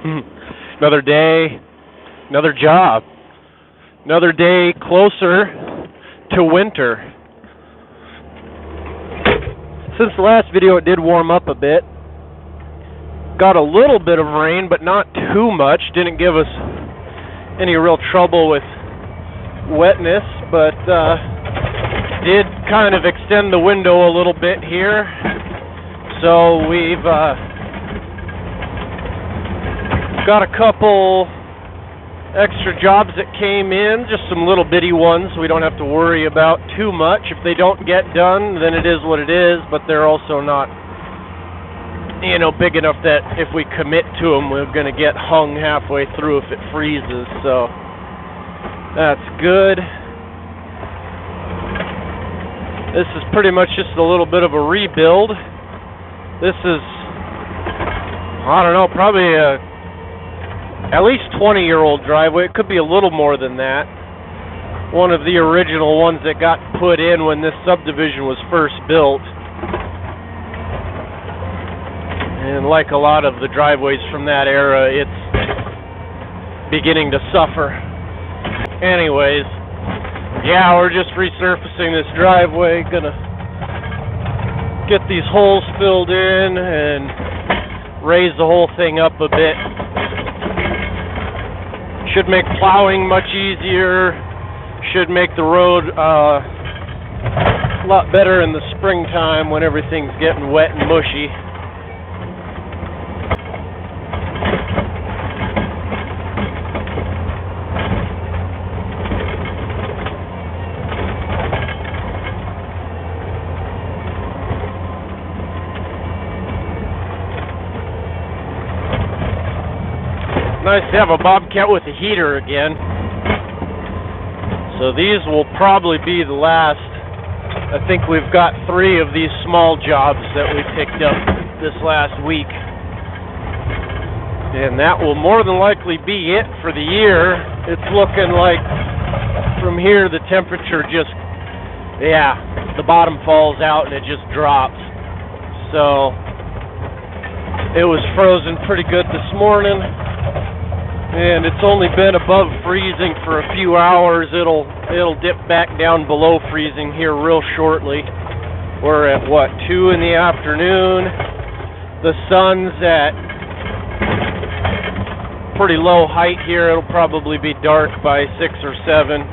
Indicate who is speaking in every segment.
Speaker 1: Another day, another job, another day closer to winter. Since the last video, it did warm up a bit. Got a little bit of rain, but not too much. Didn't give us any real trouble with wetness, but did kind of extend the window a little bit here. So we've got a couple extra jobs that came in, just some little bitty ones we don't have to worry about too much. If they don't get done, then it is what it is, but they're also not, you know, big enough that if we commit to them, we're going to get hung halfway through if it freezes, so that's good. This is pretty much just a little bit of a rebuild. This is, I don't know, probably at least 20-year-old driveway. It could be a little more than that. One of the original ones that got put in when this subdivision was first built. And like a lot of the driveways from that era, it's beginning to suffer. Anyways, yeah, we're just resurfacing this driveway. Gonna get these holes filled in and raise the whole thing up a bit. Should make plowing much easier. Should make the road a lot better in the springtime when everything's getting wet and mushy. Nice to have a Bobcat with a heater again. So these will probably be the last. I think we've got 3 of these small jobs that we picked up this last week. And that will more than likely be it for the year. It's looking like from here the temperature just, yeah, the bottom falls out and it just drops. So it was frozen pretty good this morning. And it's only been above freezing for a few hours. It'll dip back down below freezing here real shortly. We're at what, 2 in the afternoon. The sun's at pretty low height here. It'll probably be dark by 6 or 7.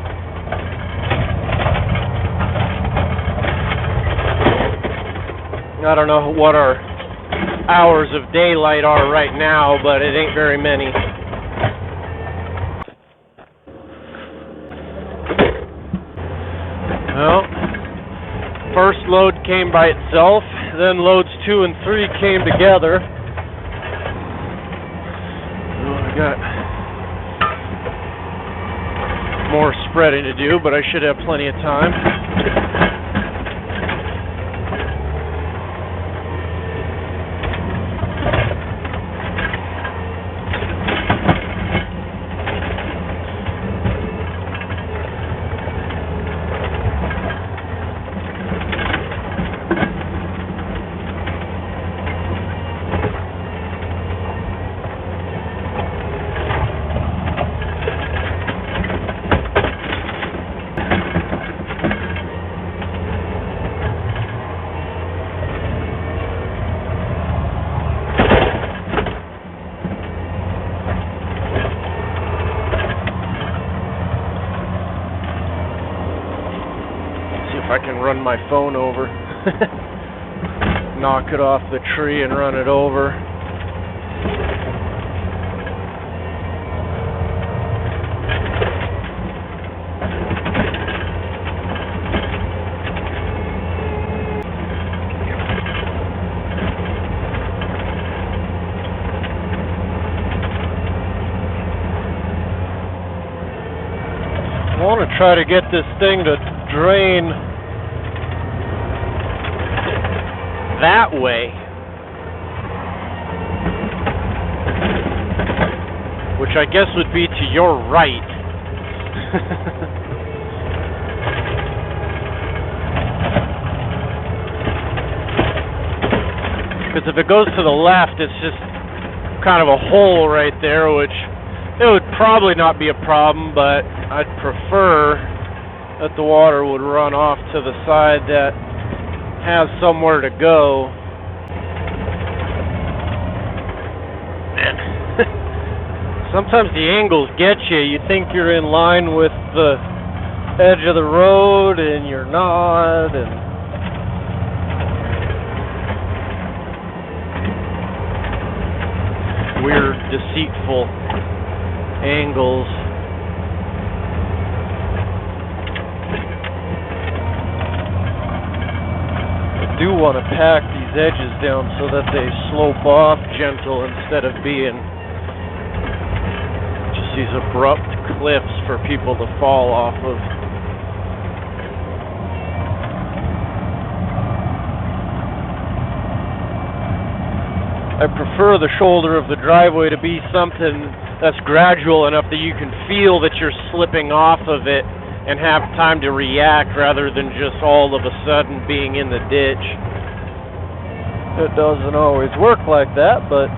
Speaker 1: I don't know what our hours of daylight are right now, but it ain't very many. Well, first load came by itself, then loads 2 and 3 came together. Well, I got more spreading to do, but I should have plenty of time. If I can run my phone over, knock it off the tree and run it over. I want to try to get this thing to drain that way, which I guess would be to your right. Because if it goes to the left, it's just kind of a hole right there, which it would probably not be a problem, but I'd prefer that the water would run off to the side that has somewhere to go. Man, sometimes the angles get you. You think you're in line with the edge of the road, and you're not, and weird, deceitful angles. I do want to pack these edges down so that they slope off gentle instead of being just these abrupt cliffs for people to fall off of. I prefer the shoulder of the driveway to be something that's gradual enough that you can feel that you're slipping off of it and have time to react rather than just all of a sudden being in the ditch. It doesn't always work like that, but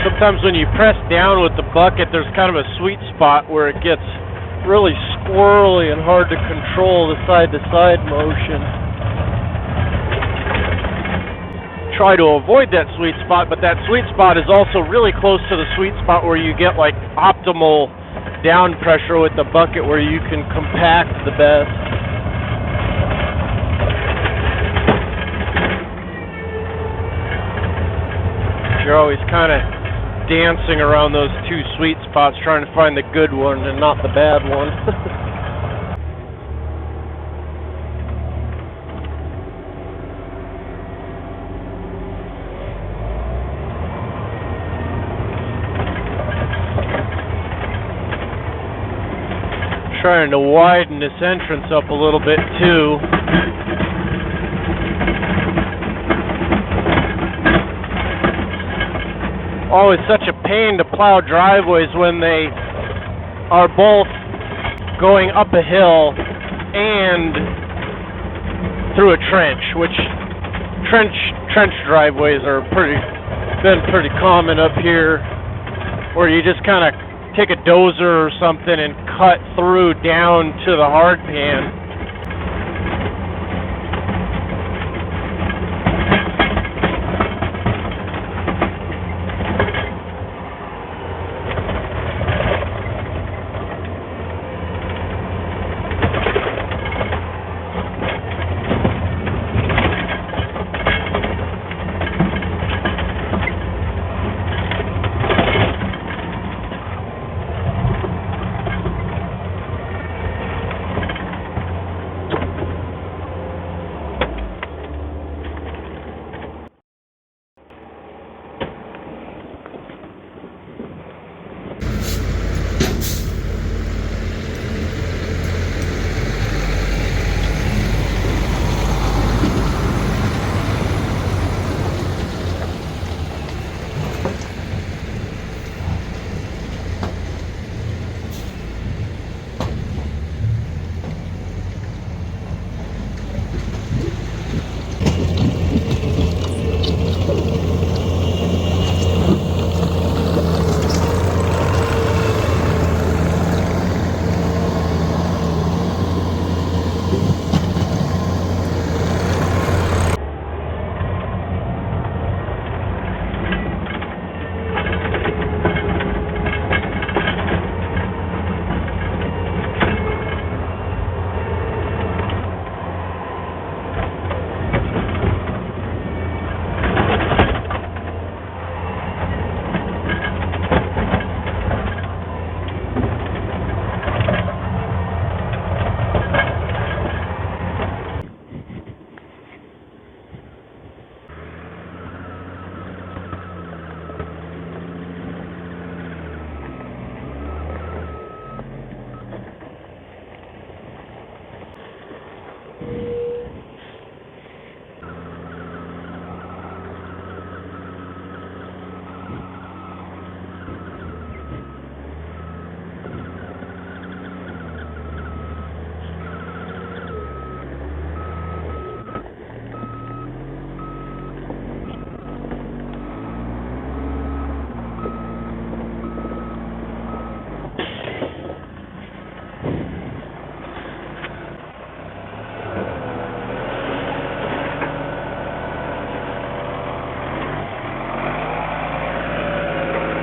Speaker 1: sometimes when you press down with the bucket, there's kind of a sweet spot where it gets really squirrely and hard to control the side-to-side motion. Try to avoid that sweet spot, but that sweet spot is also really close to the sweet spot where you get like optimal down pressure with the bucket, where you can compact the best. You're always kind of dancing around those two sweet spots, trying to find the good one and not the bad one. Trying to widen this entrance up a little bit too. Always such a pain to plow driveways when they are both going up a hill and through a trench, which trench driveways are been pretty common up here, where you just kind of take a dozer or something and cut through down to the hard pan.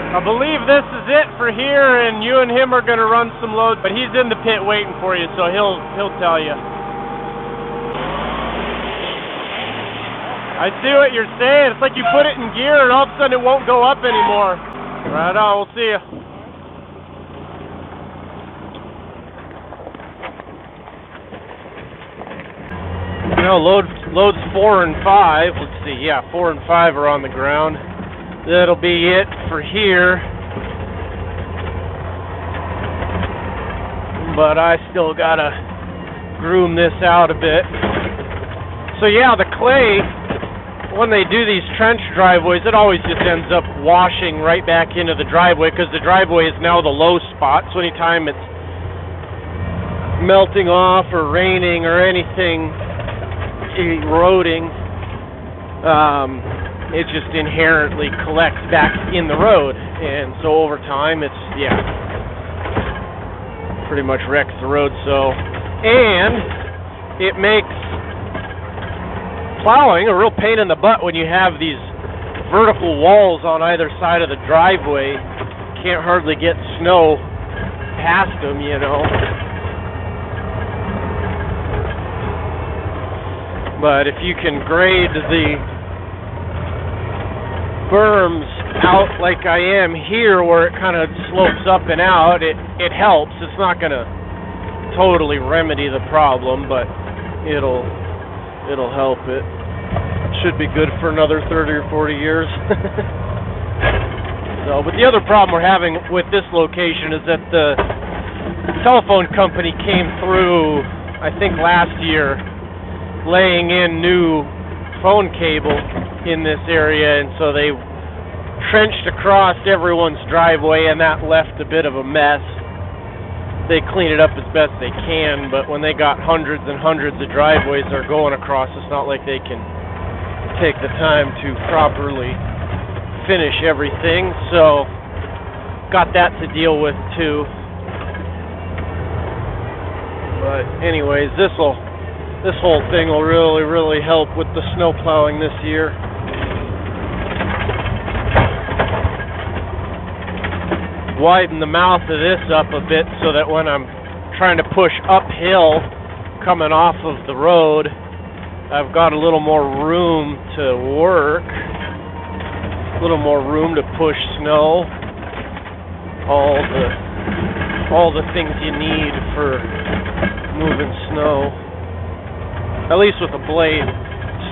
Speaker 1: I believe this is it for here, and you and him are going to run some loads, but he's in the pit waiting for you, so he'll tell you. I see what you're saying. It's like you put it in gear and all of a sudden it won't go up anymore. Right on, we'll see you. Now loads 4 and 5. Let's see, yeah, 4 and 5 are on the ground. That'll be it for here. But I still gotta groom this out a bit. So yeah, the clay, when they do these trench driveways, it always just ends up washing right back into the driveway because the driveway is now the low spot. So anytime it's melting off or raining or anything eroding, it just inherently collects back in the road. And so over time, it's, yeah, pretty much wrecks the road. So, and it makes plowing a real pain in the butt when you have these vertical walls on either side of the driveway. Can't hardly get snow past them, you know. But if you can grade the berms out like I am here, where it kind of slopes up and out, it helps. It's not going to totally remedy the problem, but it'll help it. Should be good for another 30 or 40 years. So, but the other problem we're having with this location is that the telephone company came through, I think last year, laying in new phone cable in this area, and so they trenched across everyone's driveway, and that left a bit of a mess. They clean it up as best they can, but when they got hundreds and hundreds of driveways they're going across, it's not like they can take the time to properly finish everything. So got that to deal with too. But anyways, this whole thing will really help with the snow plowing this year. Widen the mouth of this up a bit so that when I'm trying to push uphill coming off of the road, I've got a little more room to work, a little more room to push snow, all the things you need for moving snow. At least with a blade.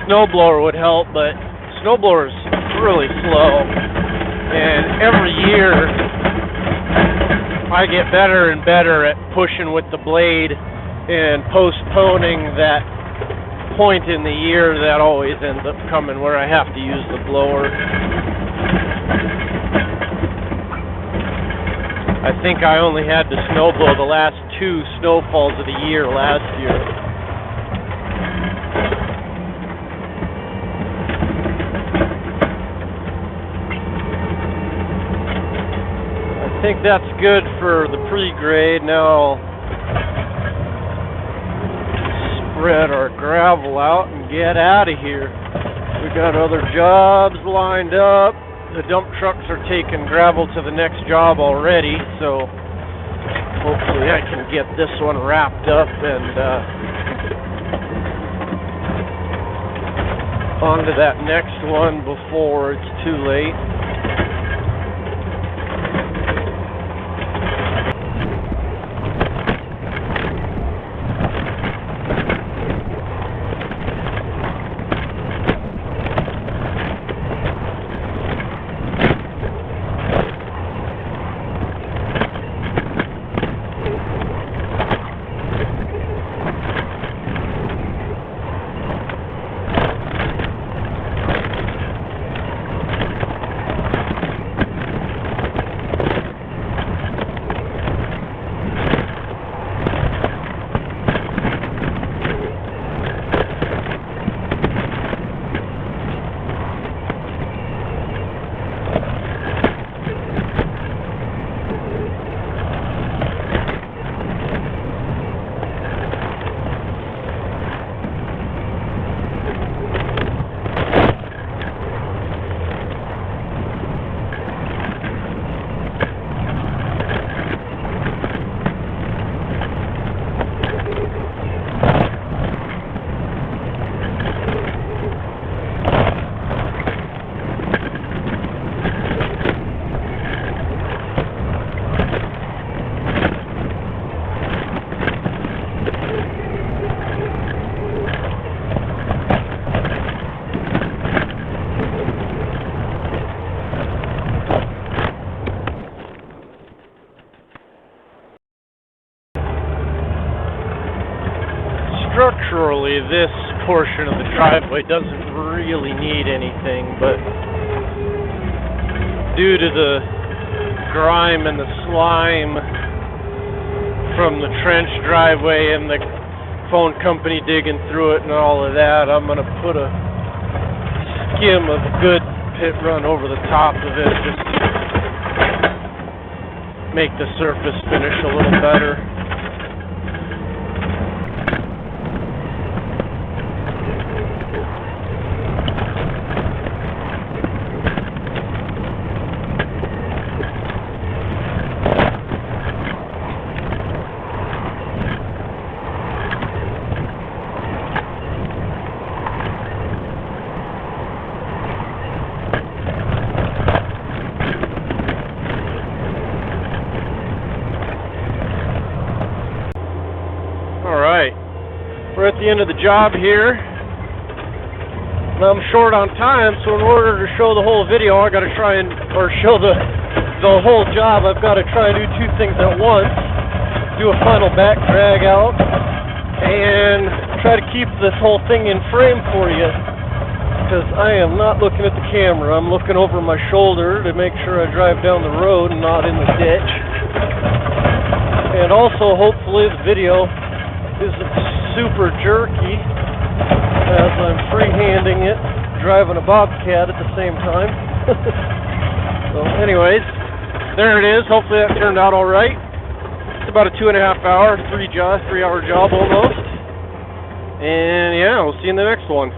Speaker 1: Snowblower would help, but snowblower's really slow. And every year I get better and better at pushing with the blade and postponing that point in the year that always ends up coming where I have to use the blower. I think I only had to snowblow the last 2 snowfalls of the year last year. I think that's good for the pre-grade. Now I'll spread our gravel out and get out of here. We got other jobs lined up. The dump trucks are taking gravel to the next job already, so hopefully I can get this one wrapped up and onto that next one before it's too late. actually, this portion of the driveway doesn't really need anything, but due to the grime and the slime from the trench driveway and the phone company digging through it and all of that, I'm going to put a skim of good pit run over the top of it, just make the surface finish a little better. Alright, we're at the end of the job here. I'm short on time, so in order to show the whole video, I gotta try and, or show the whole job, I've got to try and do two things at once. Do a final back drag out, and try to keep this whole thing in frame for you, because I am not looking at the camera. I'm looking over my shoulder to make sure I drive down the road and not in the ditch. And also, hopefully, the video isn't super jerky as I'm freehanding it, driving a Bobcat at the same time. So anyways, there it is. Hopefully that turned out alright. It's about a 2.5 hour, 3 hour job almost. And yeah, we'll see you in the next one.